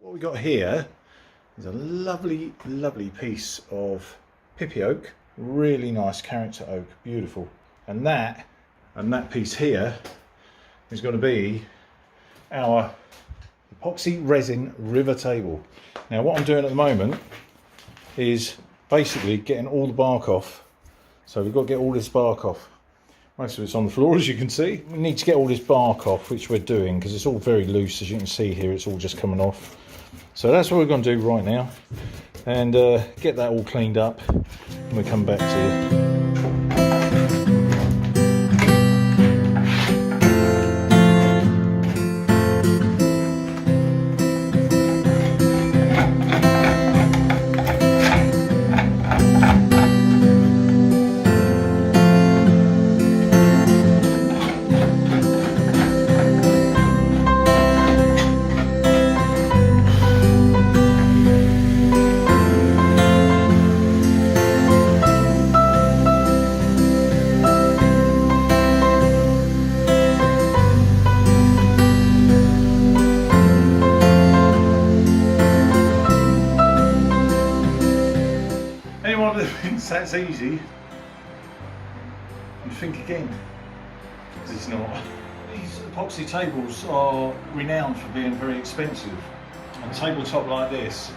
What we got here is a lovely piece of pippy oak, really nice character oak, beautiful. And that piece here is going to be our epoxy resin river table. Now what I'm doing at the moment is basically getting all the bark off. So we've got to get all this bark off. Most of it's on the floor, as you can see. We need to get all this bark off, which we're doing, because it's all very loose. As you can see here, it's all just coming off. So that's what we're going to do right now, and get that all cleaned up, and we'll come back to you. Anyone that thinks that's easy, you think again, because it's not. These epoxy tables are renowned for being very expensive, and a tabletop like this,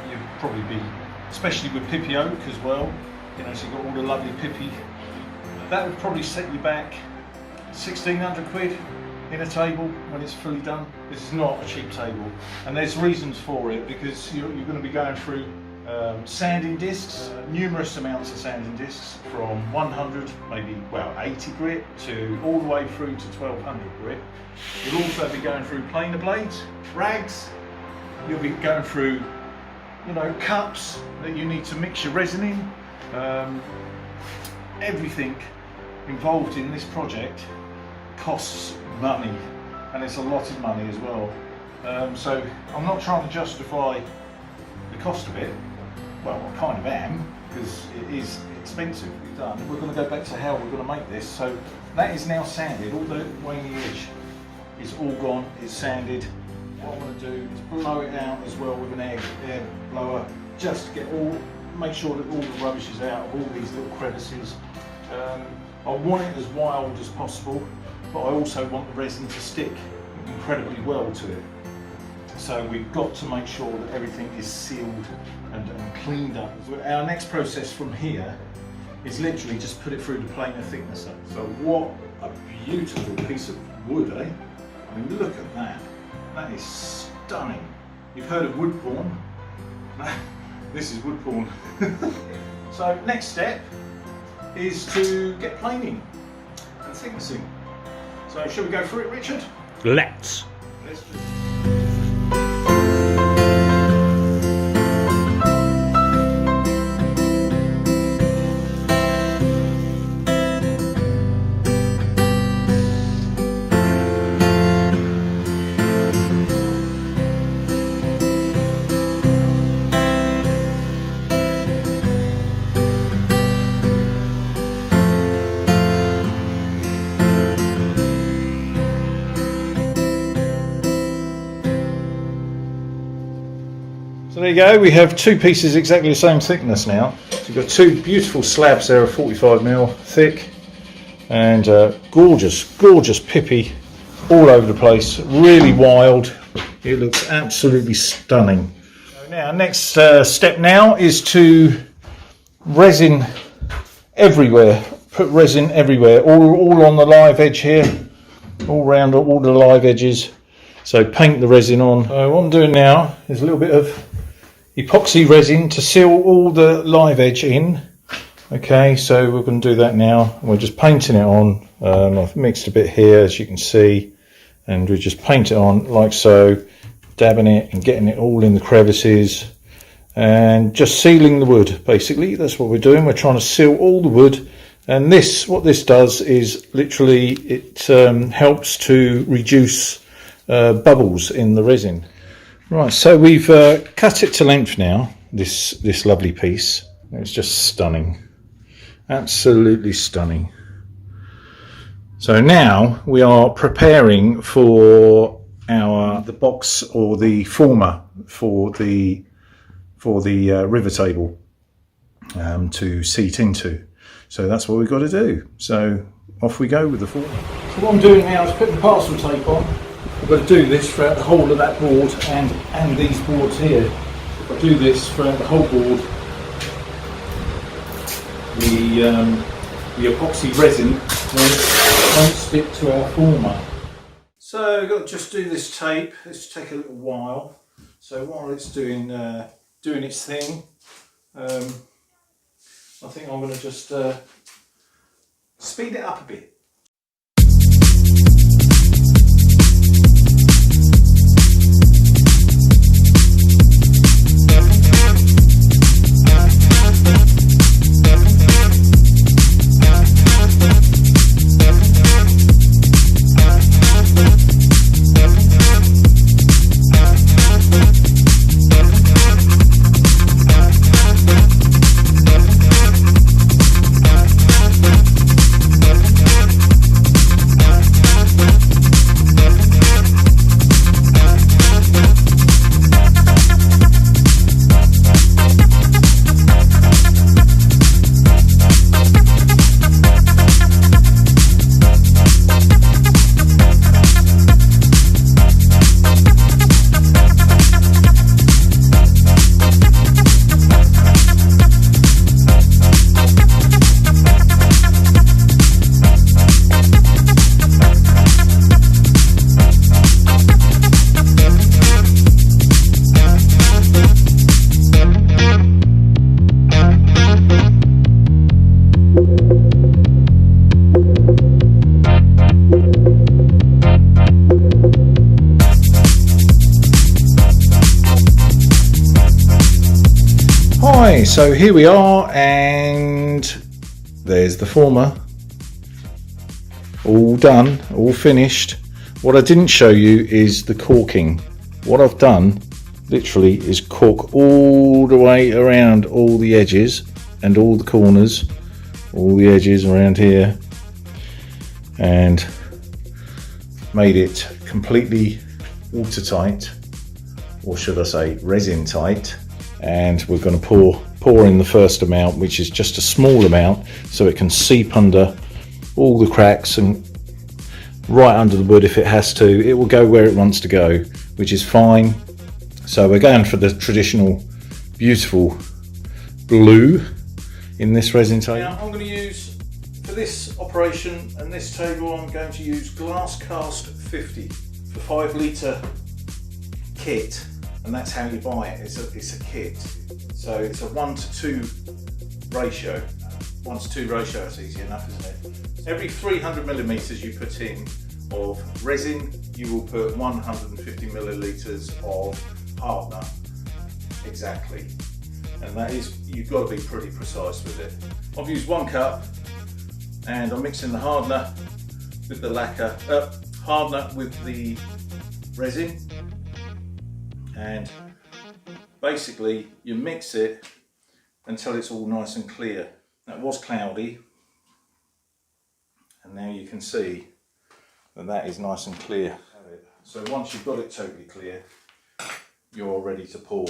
you'd probably be, especially with pippy oak as well, you know, so you've got all the lovely pippy, that would probably set you back 1,600 quid in a table when it's fully done. This is not a cheap table, and there's reasons for it, because you're going to be going through sanding discs, numerous amounts of sanding discs, from 100, maybe, well, 80 grit to all the way through to 1200 grit. You'll also be going through planer blades, rags. You'll be going through, you know, cups that you need to mix your resin in. Everything involved in this project costs money, and it's a lot of money as well. So I'm not trying to justify the cost of it. Well, I kind of am, because it is expensive to be done. We're going to go back to how we're going to make this. So that is now sanded, all the way in the edge is all gone, it's sanded. What I'm going to do is blow it out as well with an air blower, just to get make sure that all the rubbish is out of all these little crevices. I want it as wild as possible, but I also want the resin to stick incredibly well to it. So we've got to make sure that everything is sealed and cleaned up. Our next process from here is literally just put it through the planer thicknesser. So what a beautiful piece of wood, eh? I mean, look at that. That is stunning. You've heard of wood porn? This is wood porn. So next step is to get planing and thicknessing. So shall we go through it, Richard? Let's do it. So there you go, we have two pieces exactly the same thickness now. So you've got two beautiful slabs there of 45mm thick, and gorgeous pippy all over the place, really wild. It looks absolutely stunning. So now, next step now is to resin everywhere, put resin everywhere, all on the live edge here, all round all the live edges. So paint the resin on. So what I'm doing now is a little bit of epoxy resin to seal all the live edge in. Okay, so we're going to do that now. We're just painting it on. I've mixed a bit here, as you can see, and we just paint it on like so, dabbing it and getting it all in the crevices and just sealing the wood. Basically, that's what we're doing. We're trying to seal all the wood, and what this does is literally it helps to reduce bubbles in the resin. Right, so we've cut it to length now, this lovely piece. It's just stunning, absolutely stunning. So now we are preparing for the box or the former for the river table to seat into. So that's what we've got to do. So off we go with the former. So what I'm doing now is putting the parcel tape on. I've got to do this throughout the whole of that board and these boards here. If I do this throughout the whole board, the epoxy resin won't stick to our former. So I've got to just do this tape. This will take a little while. So while it's doing its thing, I think I'm going to just speed it up a bit. Hi, so here we are, and there's the former, all done, all finished. What I didn't show you is the corking. What I've done literally is cork all the way around all the edges and all the corners, all the edges around here, and made it completely watertight, or should I say resin tight. And we're going to pour in the first amount, which is just a small amount, so it can seep under all the cracks and right under the wood if it has to. It will go where it wants to go, which is fine. So we're going for the traditional beautiful blue in this resin table. Now I'm going to use, for this operation and this table, I'm going to use Glass Cast 50 for 5 litre kit. And that's how you buy it. It's a kit. So it's a 1:2 ratio. 1:2 ratio, that's easy enough, isn't it? Every 300 millimeters you put in of resin, you will put 150 millilitres of hardener. Exactly. And that is, you've got to be pretty precise with it. I've used 1 cup, and I'm mixing the hardener with the lacquer, hardener with the resin. And basically you mix it until it's all nice and clear. That was cloudy, and now you can see that that is nice and clear. So once you've got it totally clear, you're ready to pour.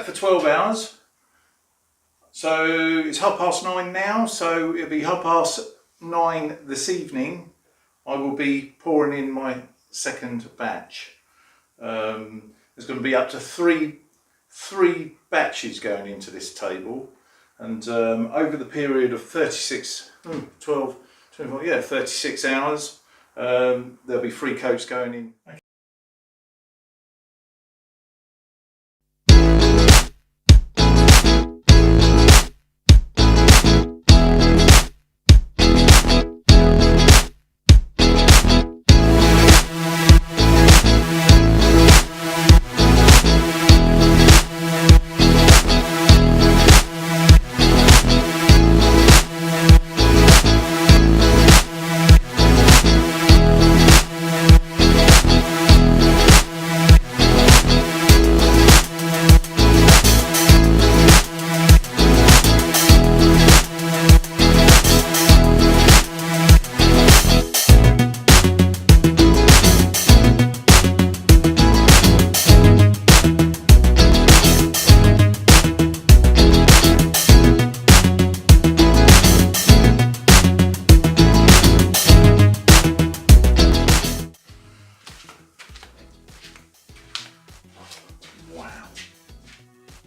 For 12 hours. So it's 9:30 now, so it'll be 9:30 9 this evening, I will be pouring in my second batch. There's going to be up to three batches going into this table, and over the period of 36 hours, there'll be 3 coats going in.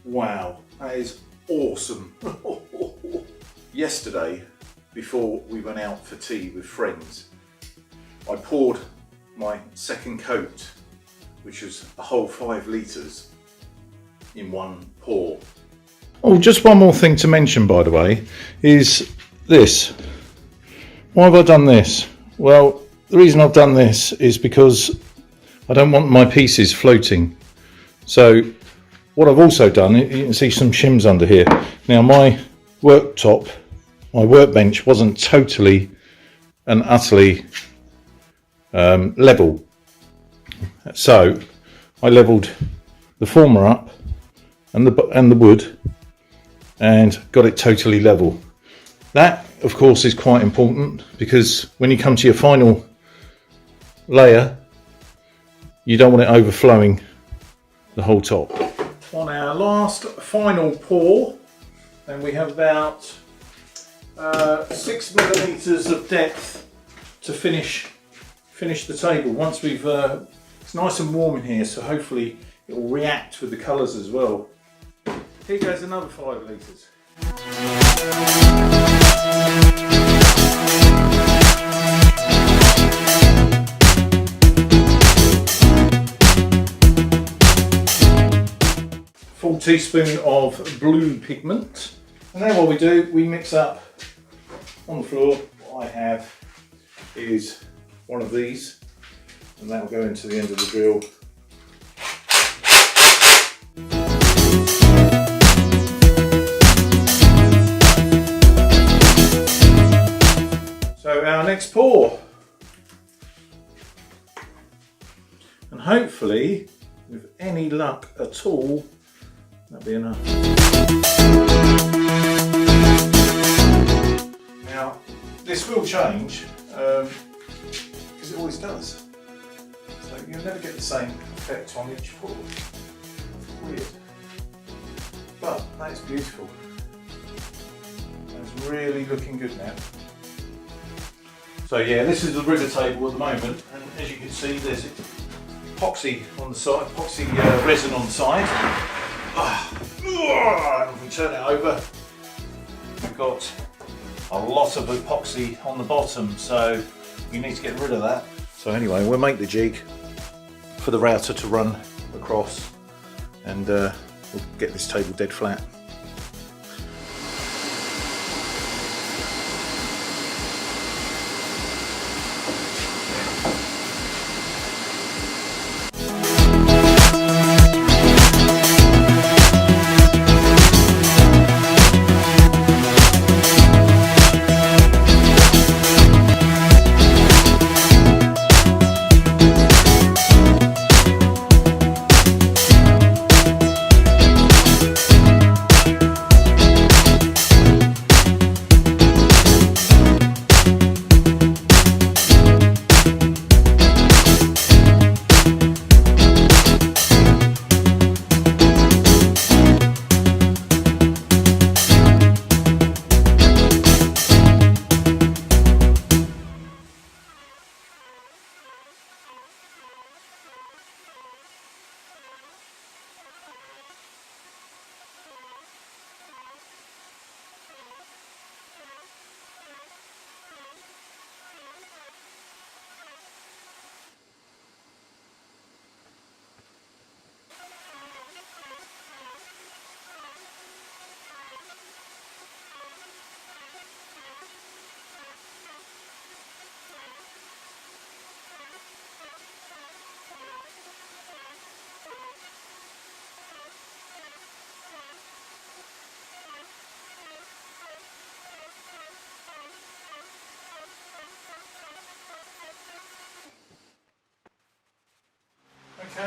Wow, that is awesome. Yesterday, before we went out for tea with friends, I poured my second coat, which was a whole 5 litres in one pour. Oh, just one more thing to mention, by the way, is this. Why have I done this? Well, the reason I've done this is because I don't want my pieces floating. So what I've also done, you can see some shims under here. Now my worktop, my workbench wasn't totally and utterly level. So I levelled the former up and the wood and got it totally level. That of course is quite important, because when you come to your final layer, you don't want it overflowing the whole top. On our last final pour, and we have about 6 millimeters of depth to finish the table. Once we've it's nice and warm in here, so hopefully it will react with the colours as well. Here goes another 5 litres. Full teaspoon of blue pigment, and then what we do, we mix up on the floor. What I have is one of these, and that will go into the end of the drill. So our next pour, and hopefully with any luck at all, that'll be enough. Now this will change, because it always does. So you'll never get the same effect on each pour. Weird. But that's beautiful. That's really looking good now. So yeah, this is the river table at the moment, and as you can see, there's epoxy on the side, epoxy resin on the side. If we turn it over, we've got a lot of epoxy on the bottom, so we need to get rid of that. So anyway, we'll make the jig for the router to run across, and we'll get this table dead flat.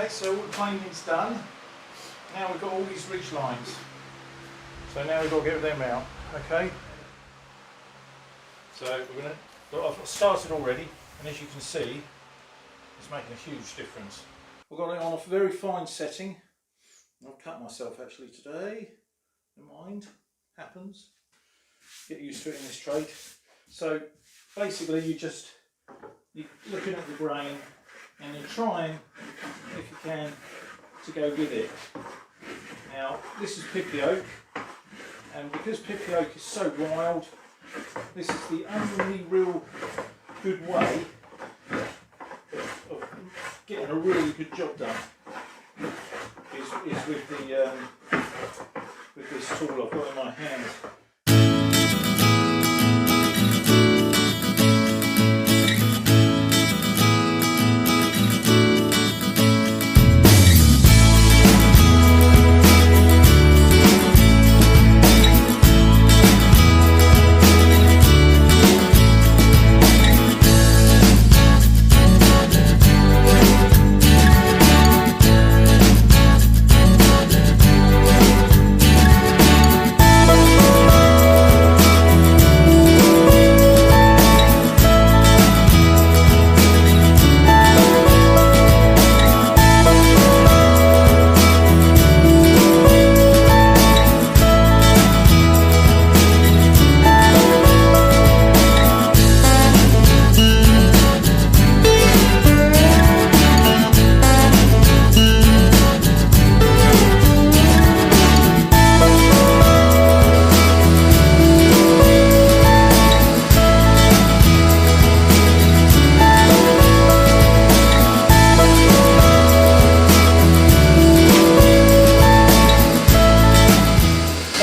Okay, so all the planing's done. Now we've got all these ridge lines. So now we've got to get them out. Okay. So I've started already, and as you can see, it's making a huge difference. We've got it on a very fine setting. I've cut myself actually today. Never mind, happens. Get used to it in this trade. So basically you're looking at the grain and you're trying, if you can, to go with it. Now this is pippy oak, and because pippy oak is so wild, this is the only real good way of getting a really good job done. Is with this tool I've got in my hand.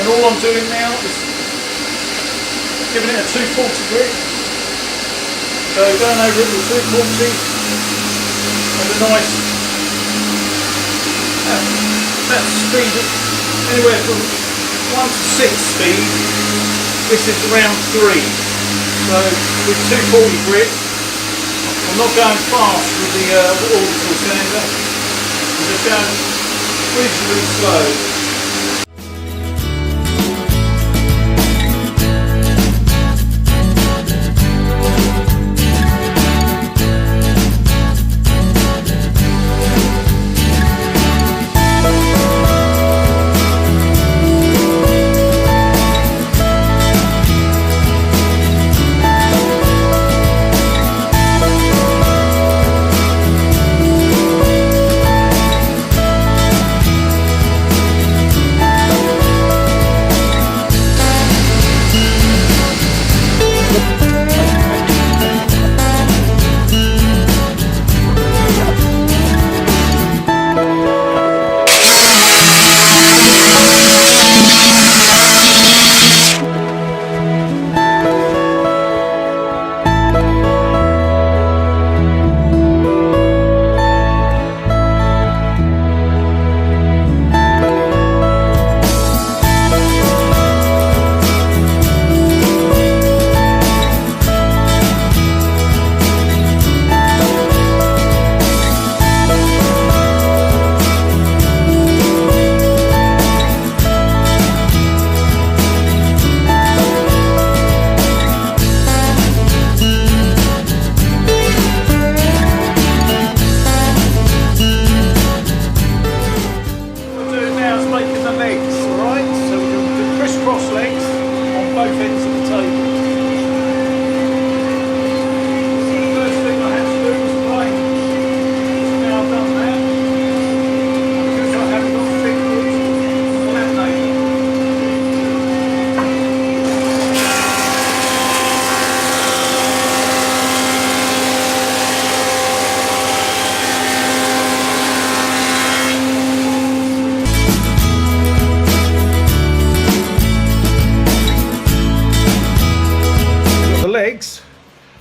All I'm doing now is giving it a 240 grit. So going over it with 240 and a nice that speed, anywhere from 1 to 6 speed. This is around 3. So with 240 grit, I'm not going fast with the orbital sander. I'm just going reasonably slow.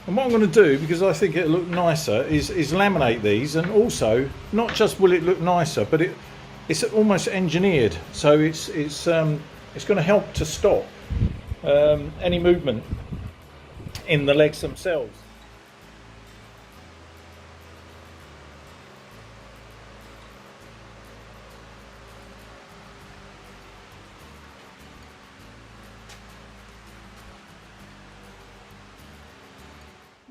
And what I'm going to do, because I think it'll look nicer, is laminate these, and also not just will it look nicer, but it's almost engineered, so it's going to help to stop any movement in the legs themselves.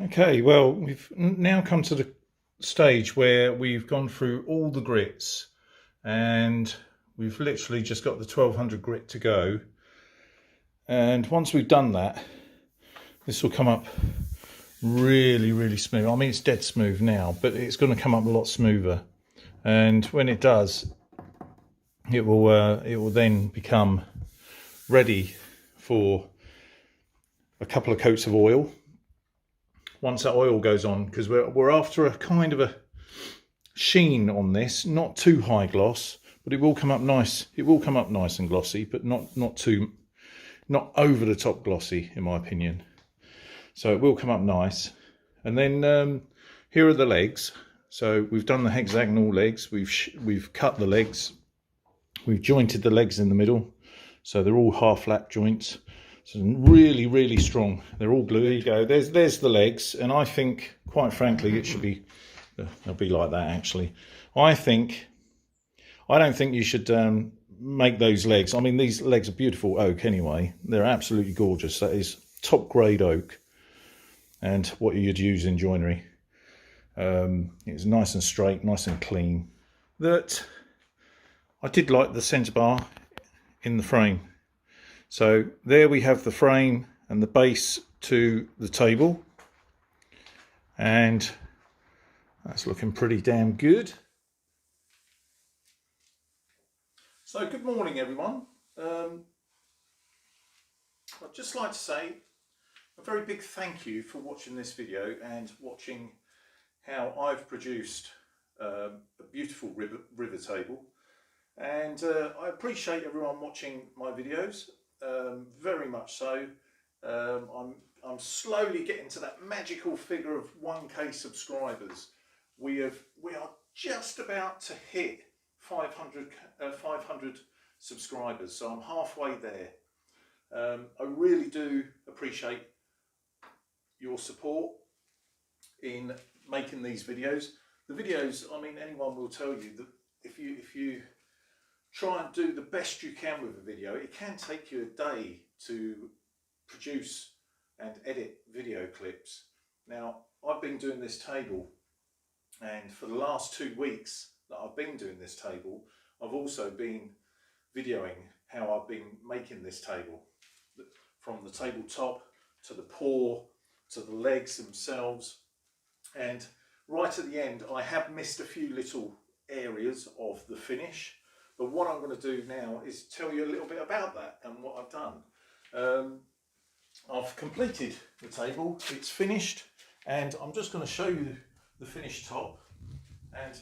Okay, well, we've now come to the stage where we've gone through all the grits and we've literally just got the 1200 grit to go. And once we've done that, this will come up really smooth. I mean, it's dead smooth now, but it's going to come up a lot smoother. And when it does, it will then become ready for a couple of coats of oil. Once that oil goes on, because we're after a kind of a sheen on this, not too high gloss, but it will come up nice. It will come up nice and glossy, but not over the top glossy, in my opinion. So it will come up nice. And then here are the legs. So we've done the hexagonal legs. We've cut the legs. We've jointed the legs in the middle, so they're all half lap joints. So really strong. They're all glued. There you go. There's the legs, and I think, quite frankly, it should be. They'll be like that actually. I don't think you should make those legs. I mean, these legs are beautiful oak anyway. They're absolutely gorgeous. That is top grade oak, and what you'd use in joinery. It's nice and straight, nice and clean. That I did like the centre bar in the frame. So there we have the frame and the base to the table, and that's looking pretty damn good. So good morning everyone. I'd just like to say a very big thank you for watching this video and watching how I've produced a beautiful river table. And I appreciate everyone watching my videos, very much so. I'm slowly getting to that magical figure of 1K subscribers. We are just about to hit 500 subscribers, so I'm halfway there. I really do appreciate your support in making these videos. The videos, I mean, anyone will tell you that if you try and do the best you can with a video, it can take you a day to produce and edit video clips. Now, I've been doing this table, and for the last 2 weeks that I've been doing this table, I've also been videoing how I've been making this table, from the tabletop to the paw to the legs themselves. And right at the end, I have missed a few little areas of the finish, but what I'm going to do now is tell you a little bit about that and what I've done. I've completed the table, it's finished, and I'm just going to show you the finished top, and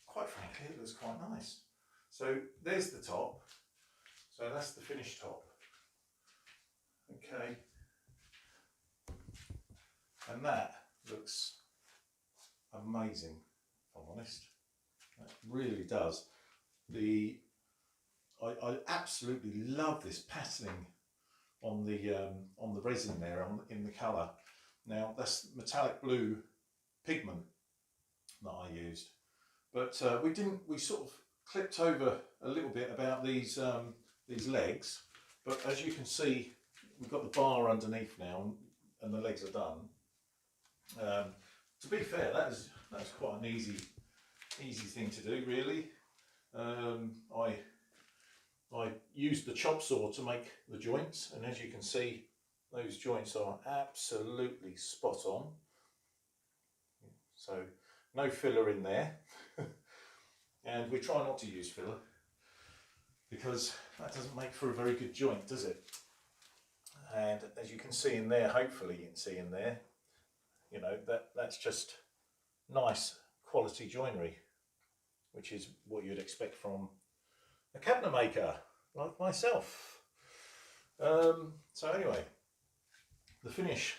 quite frankly it looks quite nice. So there's the top, so that's the finished top. Okay, and that looks amazing, if I'm honest. It really does. I absolutely love this patterning on the resin there, in the colour. Now that's metallic blue pigment that I used, but we sort of clipped over a little bit about these legs, but as you can see, we've got the bar underneath now, and the legs are done. To be fair, that's quite an easy thing to do, really. I used the chop saw to make the joints, and as you can see, those joints are absolutely spot on. So no filler in there, and we try not to use filler because that doesn't make for a very good joint, does it? And as you can see in there, hopefully you can see in there, you know, that's just nice quality joinery, which is what you'd expect from a cabinet maker like myself. So anyway, the finish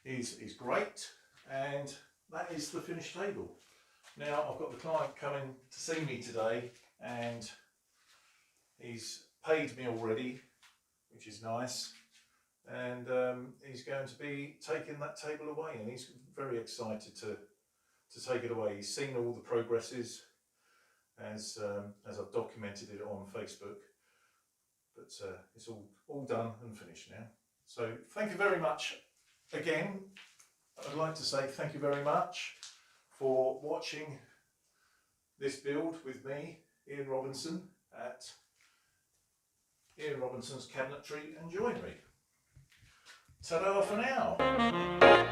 is great, and that is the finished table. Now I've got the client coming to see me today, and he's paid me already, which is nice, and he's going to be taking that table away, and he's very excited to take it away. He's seen all the progresses as I've documented it on Facebook, but it's all done and finished now. So thank you very much again I'd like to say thank you very much for watching this build with me, Ian Robinson, at Ian Robinson's Cabinetry and Joinery. Ta-da for now!